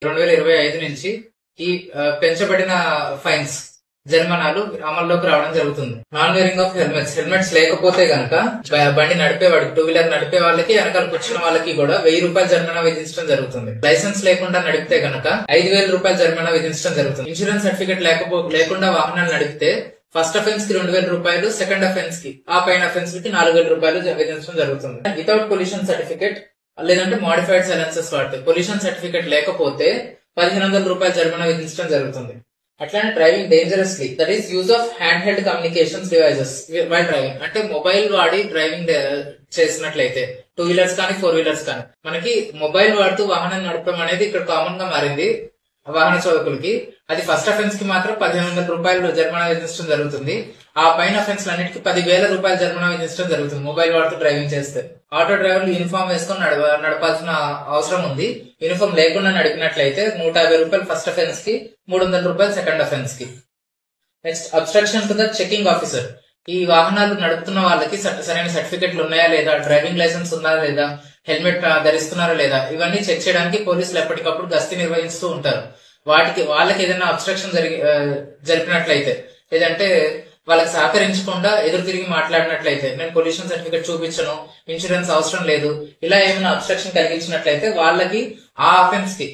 2025 నుంచి ఈ పెంచబడిన ఫైన్స్ జరిమానాలు అమల్లోకి రావడం జరుగుతుంది. నాన్ వేరింగ్ ఆఫ్ హెల్మెట్స్ లేకపోతే గనక బండి నడిపేవాడికి, 2 వీలర్ నడిపే వాళ్ళకి, వెనకాల కూర్చున్న వాళ్ళకి కూడా 1000 రూపాయల జరిమానా విధించడం జరుగుతుంది. లైసెన్స్ లేకుండా నడిపితే గనక 5000 రూపాయల జరిమానా విధించడం జరుగుతుంది. ఇన్సూరెన్స్ సర్టిఫికేట్ లేకుండా వాహనాలు నడిపితే ఫస్ట్ అఫెన్స్ కి 2000 రూపాయలు, సెకండ్ అఫెన్స్ కి, ఆ పైన అఫెన్స్ కి 4000 రూపాయలు విధించడం జరుగుతుంది. వితౌట్ పొల్యూషన్ సర్టిఫికేట్ లేదంటే మోడిఫైడ్ సైలెన్సెస్ వాడితే, పొల్యూషన్ సర్టిఫికేట్ లేకపోతే 1500 రూపాయల జరిమానా విధించడం జరుగుతుంది. అట్లానే driving dangerously, that is use of hand held communications devices while driving, అంటే మొబైల్ వాడి డ్రైవింగ్ చేసినట్లయితే 2 వీలర్స్ కానీ 4 వీలర్స్ కానీ, మనకి మొబైల్ వాడుతూ వాహనం నడపడం అనేది ఇక్కడ కామన్ గా మారింది వాహన చోదకులకి. అది ఫస్ట్ అఫెన్స్ కి మాత్రం 1500 రూపాయలు జరిమానా విధించడం జరుగుతుంది. ఆ పైన అఫెన్స్ అన్నిటికీ 10,000 రూపాయల జరిమానా విధించడం జరుగుతుంది మొబైల్ వాడుతూ డ్రైవింగ్ చేస్తే. ఆటో డ్రైవర్లు యూనిఫామ్ వేసుకుని నడపాల్సిన అవసరం ఉంది. యూనిఫామ్ లేకుండా నడిపినట్లయితే 150 రూపాయలు ఫస్ట్ అఫెన్స్ కి, 300 రూపాయలు సెకండ్ అఫెన్స్ కి. Next, obstruction to the checking officer. ఈ వాహనాలు నడుపుతున్న వాళ్ళకి సరైన సర్టిఫికెట్లు ఉన్నాయా లేదా, డ్రైవింగ్ లైసెన్స్ ఉందా లేదా, హెల్మెట్ ధరిస్తున్నారా లేదా, ఇవన్నీ చెక్ చేయడానికి పోలీసులు ఎప్పటికప్పుడు గస్తీ నిర్వహిస్తూ ఉంటారు. వాళ్ళకి ఏదైనా అబ్స్ట్రక్షన్ జరిపినట్లయితే, లేదంటే వాళ్ళకి సహకరించకుండా ఎదురు తిరిగి మాట్లాడినట్లయితే, నేను పొల్యూషన్ సర్టిఫికేట్ చూపించను, ఇన్సూరెన్స్ అవసరం లేదు, ఇలా ఏమైనా అబ్స్ట్రక్షన్ కలిగించినట్లయితే వాళ్ళకి ఆ అఫెన్స్ కి